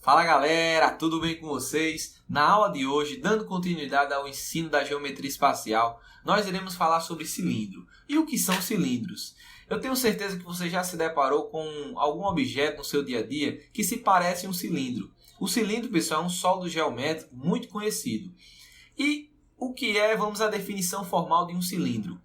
Fala galera, tudo bem com vocês? Na aula de hoje, dando continuidade ao ensino da geometria espacial, nós iremos falar sobre cilindro. E o que são cilindros? Eu tenho certeza que você já se deparou com algum objeto no seu dia a dia que se parece um cilindro. O cilindro, pessoal, é um sólido geométrico muito conhecido. E o que é, vamos à definição formal de um cilindro.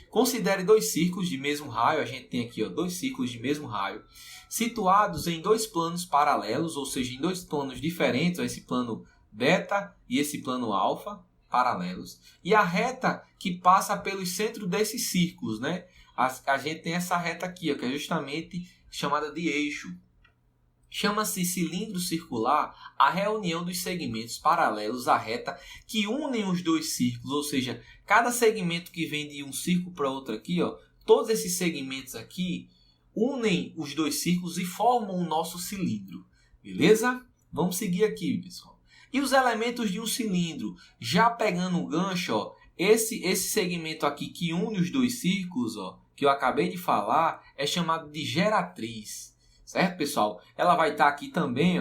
Considere dois círculos de mesmo raio, a gente tem aqui dois círculos de mesmo raio, situados em dois planos paralelos, ou seja, em dois planos diferentes, esse plano beta e esse plano alfa, paralelos. E a reta que passa pelo centro desses círculos, né? A gente tem essa reta aqui, que é justamente chamada de eixo. Chama-se cilindro circular a reunião dos segmentos paralelos à reta que unem os dois círculos, ou seja, cada segmento que vem de um círculo para outro aqui, todos esses segmentos aqui unem os dois círculos e formam o nosso cilindro, beleza? Vamos seguir aqui, pessoal. E os elementos de um cilindro, já pegando o gancho, esse segmento aqui que une os dois círculos, que eu acabei de falar, é chamado de geratriz. Certo, pessoal? Ela vai estar aqui também,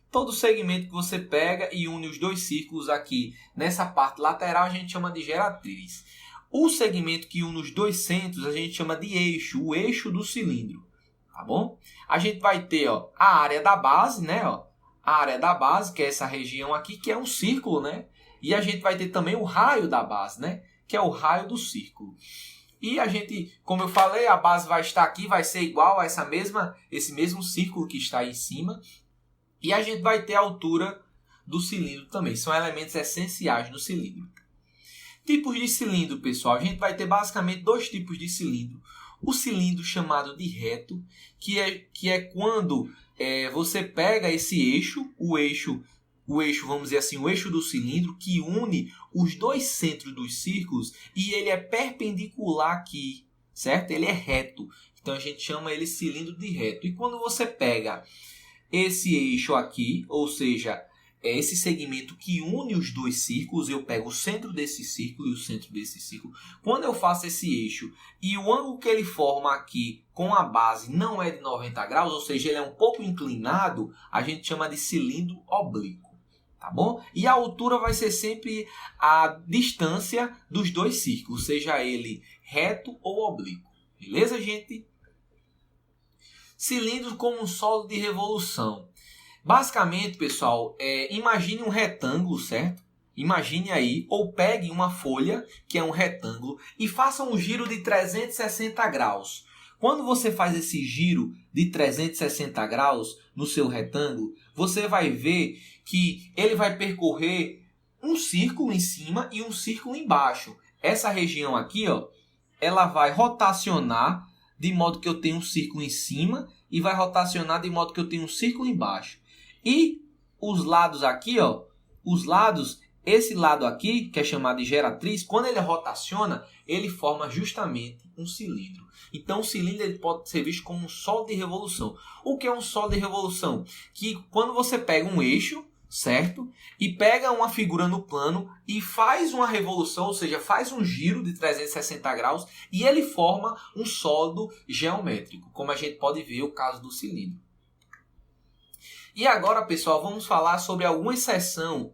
todo segmento que você pega e une os dois círculos aqui nessa parte lateral a gente chama de geratriz. O segmento que une os dois centros a gente chama de eixo, o eixo do cilindro, tá bom? A gente vai ter, a área da base, né, a área da base, que é essa região aqui, que é um círculo, né? E a gente vai ter também o raio da base, né, que é o raio do círculo. E a gente, como eu falei, a base vai estar aqui, vai ser igual a esse mesmo círculo que está aí em cima. E a gente vai ter a altura do cilindro também. São elementos essenciais no cilindro. Tipos de cilindro, pessoal. A gente vai ter basicamente dois tipos de cilindro. O cilindro chamado de reto, que é quando você pega esse eixo, o eixo, vamos dizer assim, o eixo do cilindro, que une os dois centros dos círculos e ele é perpendicular aqui, certo? Ele é reto. Então a gente chama ele cilindro de reto. E quando você pega esse eixo aqui, ou seja, esse segmento que une os dois círculos, eu pego o centro desse círculo e o centro desse círculo. Quando eu faço esse eixo e o ângulo que ele forma aqui com a base não é de 90 graus, ou seja, ele é um pouco inclinado, a gente chama de cilindro oblíquo. Tá bom? E a altura vai ser sempre a distância dos dois círculos, seja ele reto ou oblíquo. Beleza, gente? Cilindro como um sólido de revolução. Basicamente, pessoal, imagine um retângulo, certo? Imagine aí, ou pegue uma folha, que é um retângulo, e faça um giro de 360 graus. Quando você faz esse giro de 360 graus no seu retângulo, você vai ver que ele vai percorrer um círculo em cima e um círculo embaixo. Essa região aqui, ela vai rotacionar de modo que eu tenho um círculo em cima e vai rotacionar de modo que eu tenho um círculo embaixo. E os lados aqui, os lados, esse lado aqui, que é chamado de geratriz, quando ele rotaciona, ele forma justamente um cilindro. Então o cilindro ele pode ser visto como um sólido de revolução. O que é um sólido de revolução? Que quando você pega um eixo, certo? E pega uma figura no plano e faz uma revolução, ou seja, faz um giro de 360 graus e ele forma um sólido geométrico, como a gente pode ver o caso do cilindro. E agora, pessoal, vamos falar sobre algumas seções,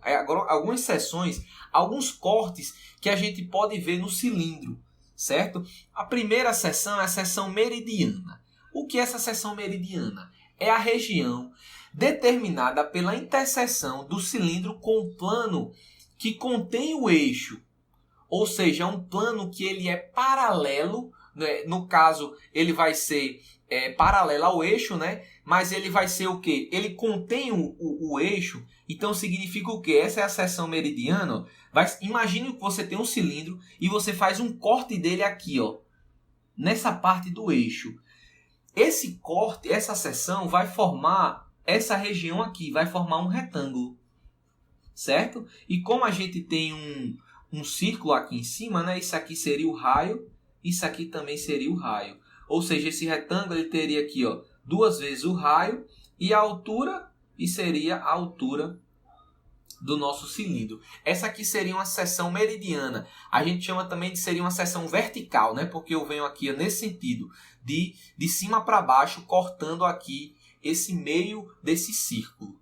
alguns cortes que a gente pode ver no cilindro, certo? A primeira seção é a seção meridiana. O que é essa seção meridiana? É a região determinada pela interseção do cilindro com o plano que contém o eixo. Ou seja, um plano que ele é paralelo, né? No caso, ele vai ser paralelo ao eixo, né? Mas ele vai ser o quê? Ele contém o eixo, então significa o quê? Essa é a seção meridiana. Imagine que você tem um cilindro e você faz um corte dele aqui, nessa parte do eixo. Esse corte, essa seção vai formar essa região aqui, vai formar um retângulo, certo? E como a gente tem um círculo aqui em cima, né? Isso aqui seria o raio, isso aqui também seria o raio. Ou seja, esse retângulo ele teria aqui, duas vezes o raio e a altura, e seria a altura do nosso cilindro. Essa aqui seria uma seção meridiana. A gente chama também de seria uma seção vertical, né? Porque eu venho aqui nesse sentido, de cima para baixo, cortando aqui esse meio desse círculo.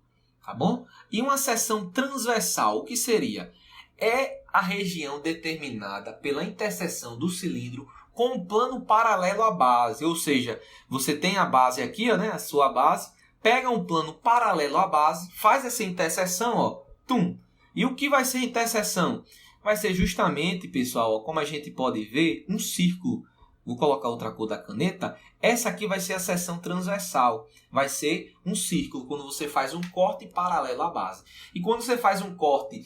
tá bom? E uma seção transversal, o que seria? É a região determinada pela interseção do cilindro com um plano paralelo à base. Ou seja, você tem a base aqui, ó, né, a sua base, pega um plano paralelo à base, faz essa interseção, ó, tum. E o que vai ser a interseção? Vai ser justamente, pessoal, ó, como a gente pode ver, um círculo. Vou colocar outra cor da caneta. Essa aqui vai ser a seção transversal. Vai ser um círculo quando você faz um corte paralelo à base. E quando você faz um corte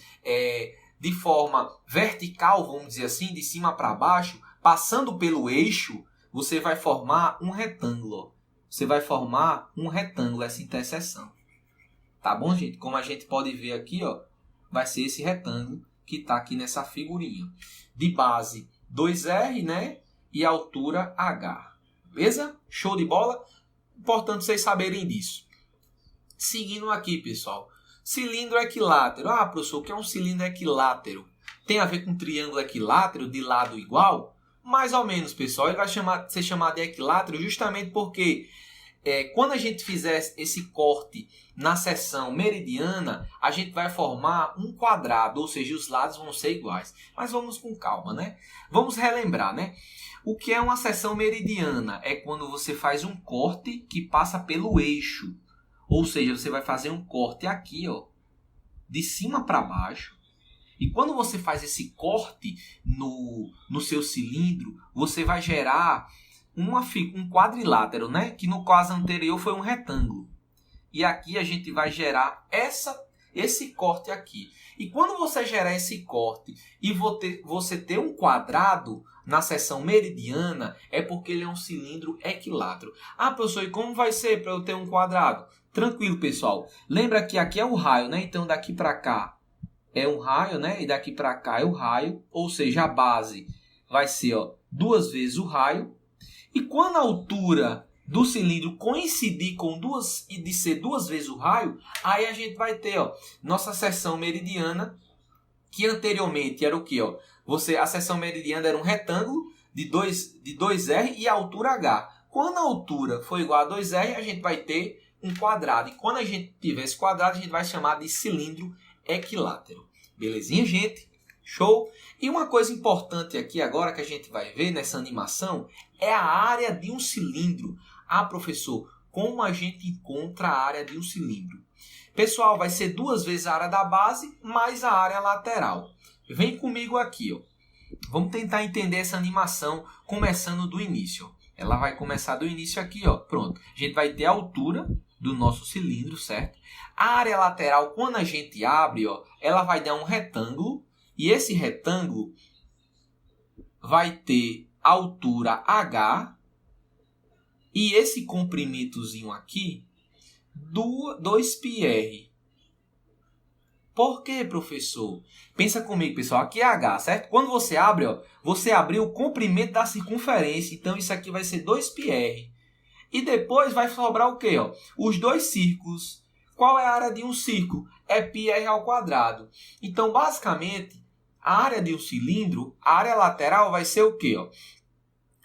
de forma vertical, vamos dizer assim, de cima para baixo, passando pelo eixo, você vai formar um retângulo. Você vai formar um retângulo, essa interseção. Tá bom, gente? Como a gente pode ver aqui, ó, vai ser esse retângulo que está aqui nessa figurinha. De base 2R, né? E altura H. Beleza? Show de bola? Importante vocês saberem disso. Seguindo aqui, pessoal. Cilindro equilátero. Ah, professor, o que é um cilindro equilátero? Tem a ver com triângulo equilátero de lado igual? Mais ou menos, pessoal. Ele vai ser chamado de equilátero justamente porque quando a gente fizer esse corte na seção meridiana, a gente vai formar um quadrado, ou seja, os lados vão ser iguais. Mas vamos com calma, né? Vamos relembrar, né? O que é uma seção meridiana? É quando você faz um corte que passa pelo eixo. Ou seja, você vai fazer um corte aqui, ó, de cima para baixo. E quando você faz esse corte no seu cilindro, você vai gerar um quadrilátero, né? Que no caso anterior foi um retângulo. E aqui a gente vai gerar esse corte aqui. E quando você gerar esse corte e você ter um quadrado na seção meridiana, é porque ele é um cilindro equilátero. Ah, professor, e como vai ser para eu ter um quadrado? Tranquilo, pessoal. Lembra que aqui é o raio, né? Então daqui para cá é um raio, né? E daqui para cá é o raio. Ou seja, a base vai ser, ó, 2 vezes o raio. E quando a altura do cilindro coincidir com de ser 2 vezes o raio, aí a gente vai ter, ó, nossa seção meridiana, que anteriormente era o quê? Ó? A seção meridiana era um retângulo de 2R e a altura H. Quando a altura for igual a 2R, a gente vai ter um quadrado. E quando a gente tiver esse quadrado, a gente vai chamar de cilindro equilátero. Belezinha, gente? Show? E uma coisa importante aqui agora que a gente vai ver nessa animação é a área de um cilindro. Ah, professor, como a gente encontra a área de um cilindro? Pessoal, vai ser 2 vezes a área da base mais a área lateral. Vem comigo aqui, ó. Vamos tentar entender essa animação começando do início. Ela vai começar do início aqui, ó. Pronto. A gente vai ter a altura do nosso cilindro, certo? A área lateral, quando a gente abre, ó, ela vai dar um retângulo. E esse retângulo vai ter altura H. E esse comprimentozinho aqui, 2πr. Por quê, professor? Pensa comigo, pessoal. Aqui é H, certo? Quando você abre, ó, você abriu o comprimento da circunferência. Então, isso aqui vai ser 2πr. E depois vai sobrar o quê? Ó? Os dois círculos. Qual é a área de um círculo? É πr ao quadrado. Então, basicamente, a área de um cilindro, a área lateral vai ser o quê? Ó?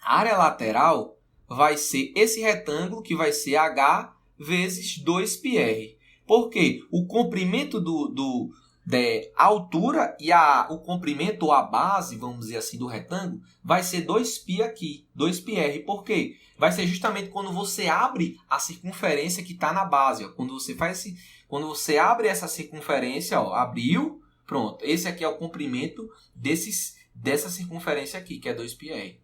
A área lateral vai ser esse retângulo, que vai ser H vezes 2πr. Porque o comprimento da altura e o comprimento ou a base, vamos dizer assim, do retângulo, vai ser 2π aqui, 2πr. Por quê? Vai ser justamente quando você abre a circunferência que está na base. Ó. Quando você abre essa circunferência, ó, abriu, pronto. Esse aqui é o comprimento dessa circunferência aqui, que é 2πr.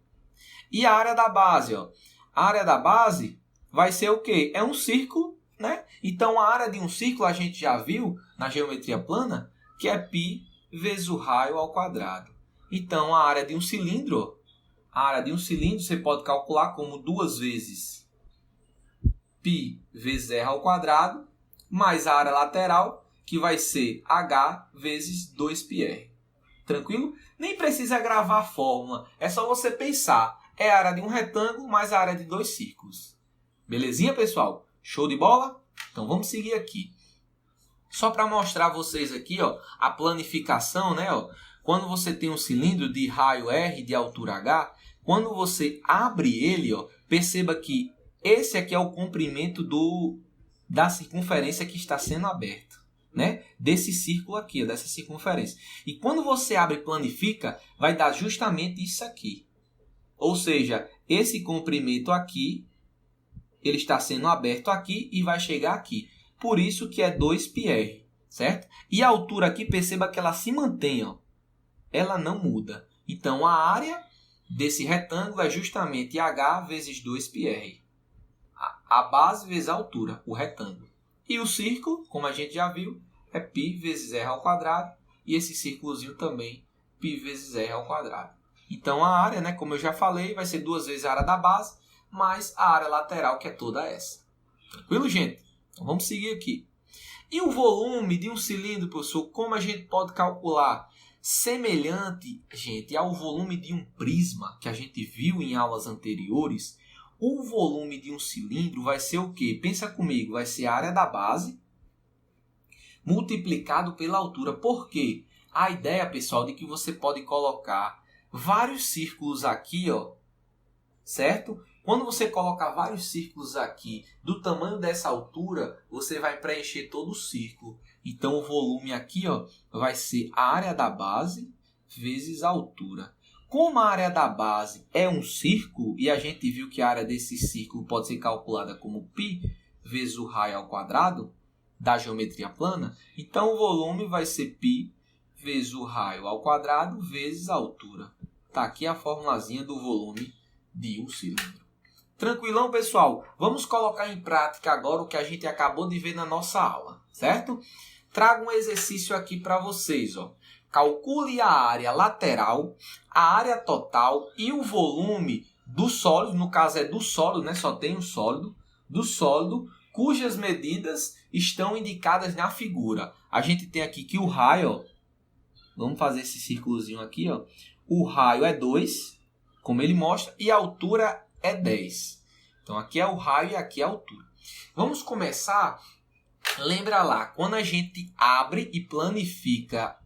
E a área da base, ó. A área da base vai ser o quê? É um círculo, né? Então, a área de um círculo a gente já viu na geometria plana que é π vezes o raio ao quadrado. Então, a área de um cilindro, você pode calcular como 2 vezes π vezes r ao quadrado, mais a área lateral, que vai ser h vezes 2πr. Tranquilo? Nem precisa gravar a fórmula, é só você pensar. É a área de um retângulo mais a área de 2 círculos. Belezinha, pessoal? Show de bola? Então vamos seguir aqui. Só para mostrar a vocês aqui, ó, a planificação, né? Ó, quando você tem um cilindro de raio R de altura H, quando você abre ele, ó, perceba que esse aqui é o comprimento da circunferência que está sendo aberta. né, desse círculo aqui, dessa circunferência. E quando você abre e planifica, vai dar justamente isso aqui. Ou seja, esse comprimento aqui, ele está sendo aberto aqui e vai chegar aqui. Por isso que é 2πr, certo? E a altura aqui, perceba que ela se mantém, ó. Ela não muda. Então, a área desse retângulo é justamente h vezes 2πr. A base vezes a altura, o retângulo. E o círculo, como a gente já viu, é π vezes r ao quadrado. E esse círculozinho também, π vezes r ao quadrado. Então, a área, né, como eu já falei, vai ser 2 vezes a área da base, mais a área lateral, que é toda essa. Tranquilo, gente? Então, vamos seguir aqui. E o volume de um cilindro, professor, como a gente pode calcular? Semelhante, gente, ao volume de um prisma, que a gente viu em aulas anteriores, o volume de um cilindro vai ser o quê? Pensa comigo, vai ser a área da base multiplicado pela altura. Por quê? A ideia, pessoal, de que você pode colocar vários círculos aqui, ó, certo? Quando você colocar vários círculos aqui do tamanho dessa altura, você vai preencher todo o círculo. Então, o volume aqui, ó, vai ser a área da base vezes a altura. Como a área da base é um círculo, e a gente viu que a área desse círculo pode ser calculada como π vezes o raio ao quadrado da geometria plana, então o volume vai ser π vezes o raio ao quadrado vezes a altura. Está aqui a formulazinha do volume de um cilindro. Tranquilão, pessoal? Vamos colocar em prática agora o que a gente acabou de ver na nossa aula, certo? Trago um exercício aqui para vocês, ó. Calcule a área lateral, a área total e o volume do sólido, no caso é do sólido, né? Só tem o sólido, do sólido, cujas medidas estão indicadas na figura. A gente tem aqui que o raio, ó, vamos fazer esse círculozinho aqui, ó. O raio é 2, como ele mostra, e a altura é 10. Então, aqui é o raio e aqui é a altura. Vamos começar. Lembra lá, quando a gente abre e planifica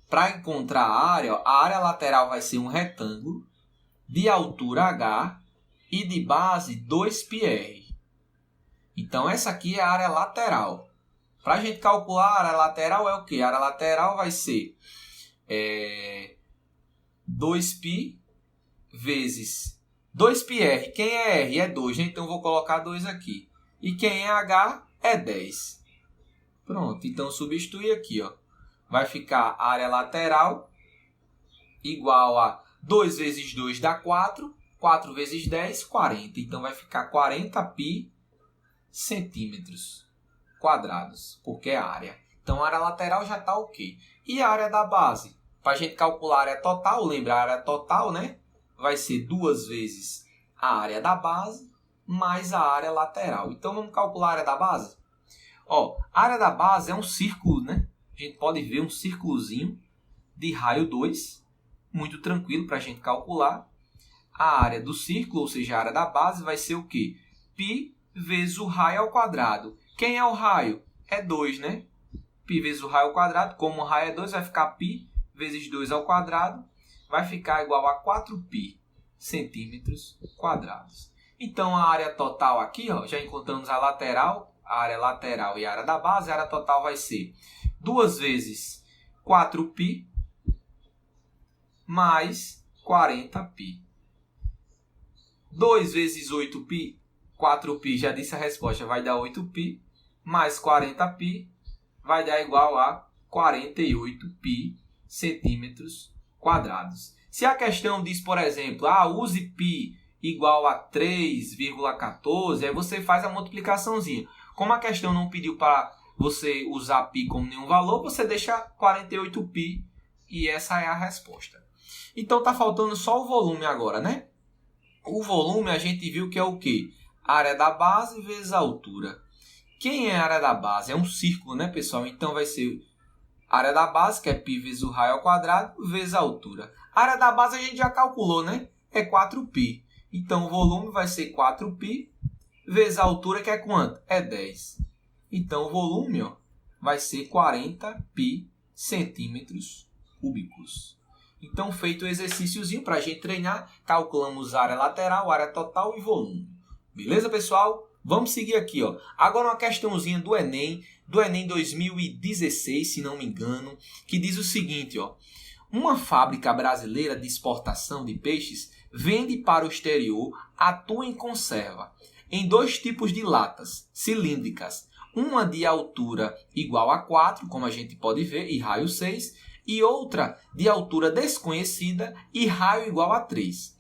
para encontrar a área, ó, a área lateral vai ser um retângulo de altura h e de base 2πr. Então, essa aqui é a área lateral. Para a gente calcular a área lateral é o quê? A área lateral vai ser 2π vezes 2πr. Quem é r? É 2, né? Então, eu vou colocar 2 aqui. E quem é h? É 10. Pronto. Então, substitui aqui, ó. Vai ficar a área lateral igual a 2 vezes 2 dá 4. 4 vezes 10, 40. Então, vai ficar 40π centímetros quadrados, porque é a área. Então, a área lateral já está ok. E a área da base? Para a gente calcular a área total, lembra a área total, né? Vai ser 2 vezes a área da base mais a área lateral. Então, vamos calcular a área da base? Ó, a área da base é um círculo, né? A gente pode ver um círculozinho de raio 2, muito tranquilo para a gente calcular. A área do círculo, ou seja, a área da base, vai ser o quê? Π vezes o raio ao quadrado. Quem é o raio? É 2, né? Π vezes o raio ao quadrado. Como o raio é 2, vai ficar π vezes 2 ao quadrado. Vai ficar igual a 4π centímetros quadrados. Então, a área total aqui, ó, já encontramos a lateral, a área lateral e a área da base. A área total vai ser 2 vezes 4π mais 40π. 2 vezes 8π, 4π, já disse a resposta, vai dar 8π, mais 40π, vai dar igual a 48π centímetros quadrados. Se a questão diz, por exemplo, use π igual a 3,14, aí você faz a multiplicaçãozinha. Como a questão não pediu para você usar π como nenhum valor, você deixa 48π e essa é a resposta. Então, está faltando só o volume agora, né? O volume a gente viu que é o quê? A área da base vezes a altura. Quem é a área da base? É um círculo, né, pessoal? Então, vai ser a área da base, que é π vezes o raio ao quadrado, vezes a altura. A área da base a gente já calculou, né? É 4π. Então, o volume vai ser 4π vezes a altura, que é quanto? É 10. Então, o volume, ó, vai ser 40π centímetros cúbicos. Então, feito o exercíciozinho para a gente treinar, calculamos a área lateral, área total e volume. Beleza, pessoal? Vamos seguir aqui, ó. Agora uma questãozinha do Enem 2016, se não me engano, que diz o seguinte, ó. Uma fábrica brasileira de exportação de peixes vende para o exterior, atua em conserva, em 2 tipos de latas cilíndricas, uma de altura igual a 4, como a gente pode ver, e raio 6, e outra de altura desconhecida e raio igual a 3.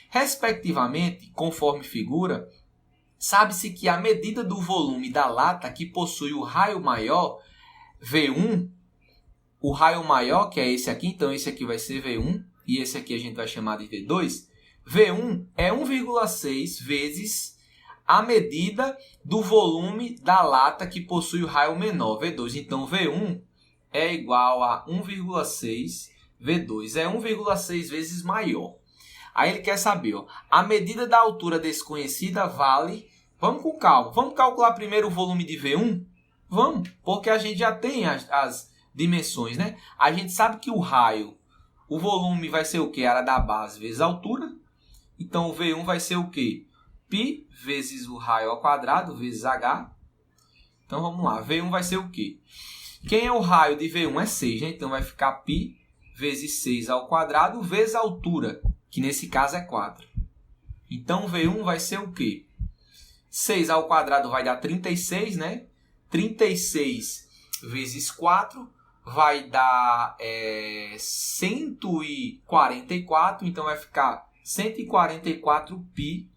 Respectivamente, conforme figura, sabe-se que a medida do volume da lata que possui o raio maior, V1, o raio maior, que é esse aqui, então esse aqui vai ser V1, e esse aqui a gente vai chamar de V2. V1 é 1,6 vezes a medida do volume da lata que possui o raio menor, V2. Então, V1 é igual a 1,6 V2. É 1,6 vezes maior. Aí ele quer saber, ó, a medida da altura desconhecida vale... Vamos com calma. Vamos calcular primeiro o volume de V1? Vamos, porque a gente já tem as dimensões, né? A gente sabe que o raio, o volume vai ser o quê? A área da base vezes a altura. Então, o V1 vai ser o quê? Π vezes o raio ao quadrado vezes H. Então, vamos lá. V1 vai ser o quê? Quem é o raio de V1? É 6, né? Então, vai ficar π vezes 6 ao quadrado vezes a altura, que nesse caso é 4. Então, V1 vai ser o quê? 6 ao quadrado vai dar 36, né? 36 vezes 4 vai dar 144. Então, vai ficar 144 π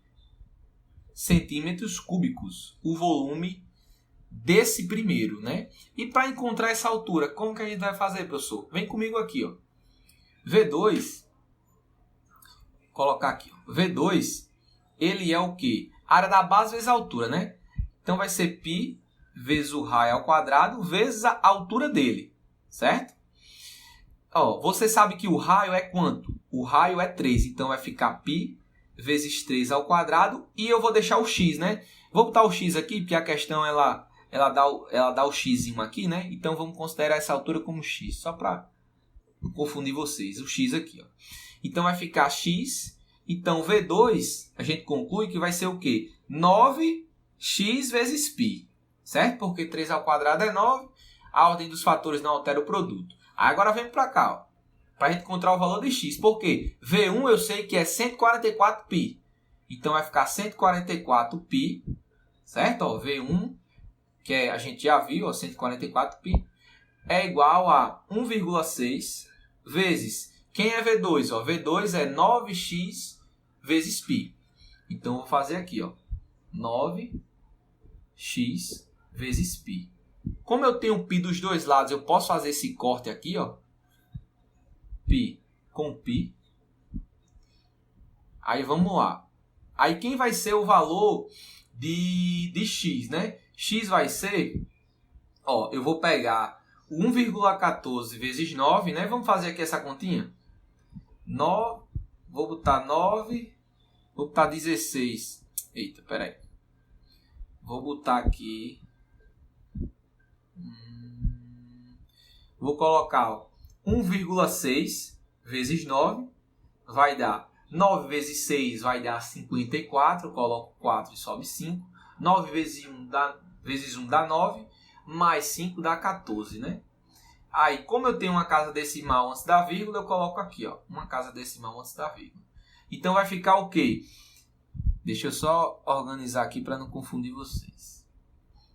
centímetros cúbicos. O volume desse primeiro, né? E para encontrar essa altura, como que a gente vai fazer, professor? Vem comigo aqui, ó. V2, colocar aqui, ó. V2, ele é o quê? Área da base vezes a altura, né? Então vai ser π vezes o raio ao quadrado vezes a altura dele, certo? Ó, você sabe que o raio é quanto? O raio é 3, então vai ficar π vezes 3 ao quadrado e eu vou deixar o x, né? Vou botar o x aqui, porque a questão ela dá o x aqui, né? Então vamos considerar essa altura como x, só para não confundir vocês. O x aqui, ó. Então vai ficar x. Então V2, a gente conclui que vai ser o quê? 9x vezes π, certo? Porque 3 ao quadrado é 9, a ordem dos fatores não altera o produto. Aí agora vem para cá, ó, para a gente encontrar o valor de x. Por quê? V1 eu sei que é 144π. Então vai ficar 144π, certo? Ó, V1, que a gente já viu, 144π, é igual a 1,6 vezes... Quem é V2? Ó, V2 é 9x vezes π. Então, eu vou fazer aqui, ó, 9x vezes π. Como eu tenho π dos dois lados, eu posso fazer esse corte aqui, ó, π com π. Aí, vamos lá. Aí, quem vai ser o valor de x, né? X vai ser, ó, eu vou pegar 1,14 vezes 9, né? Vamos fazer aqui essa continha. 9, vou botar 9, vou botar 16. Eita, peraí. Vou botar aqui. Vou colocar 1,6 vezes 9, vai dar 9 vezes 6 vai dar 54, eu coloco 4 e sobe 5. 9 vezes 1 dá 9, mais 5 dá 14, né? Aí, como eu tenho uma casa decimal antes da vírgula, eu coloco aqui, ó, uma casa decimal antes da vírgula. Então, vai ficar o quê? Deixa eu só organizar aqui para não confundir vocês.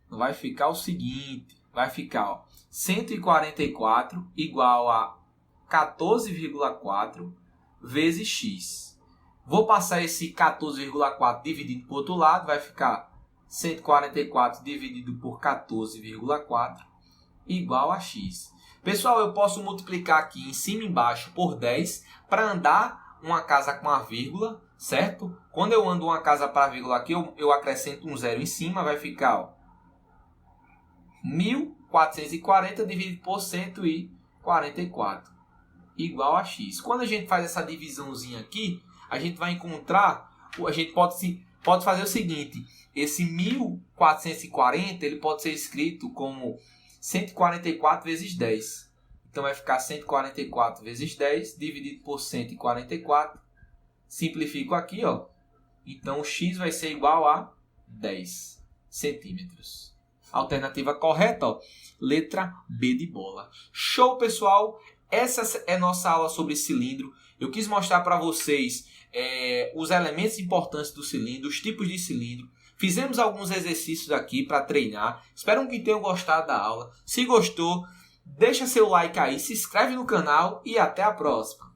Vai ficar o seguinte, vai ficar, ó, 144 igual a 14,4 vezes x. Vou passar esse 14,4 dividido para o outro lado, vai ficar 144 dividido por 14,4 igual a x. Pessoal, eu posso multiplicar aqui em cima e embaixo por 10 para andar uma casa com a vírgula, certo? Quando eu ando uma casa para a vírgula aqui, eu acrescento um zero em cima, vai ficar, ó, 1.440 dividido por 144 igual a x. Quando a gente faz essa divisãozinha aqui, a gente vai encontrar, a gente pode fazer o seguinte, esse 1.440 ele pode ser escrito como 144 vezes 10. Então vai ficar 144 vezes 10 dividido por 144. Simplifico aqui, ó. Então o x vai ser igual a 10 centímetros. Alternativa correta, ó, letra B de bola. Show, pessoal! Essa é nossa aula sobre cilindro. Eu quis mostrar para vocês os elementos importantes do cilindro, os tipos de cilindro. Fizemos alguns exercícios aqui para treinar. Espero que tenham gostado da aula. Se gostou, deixa seu like aí, se inscreve no canal e até a próxima.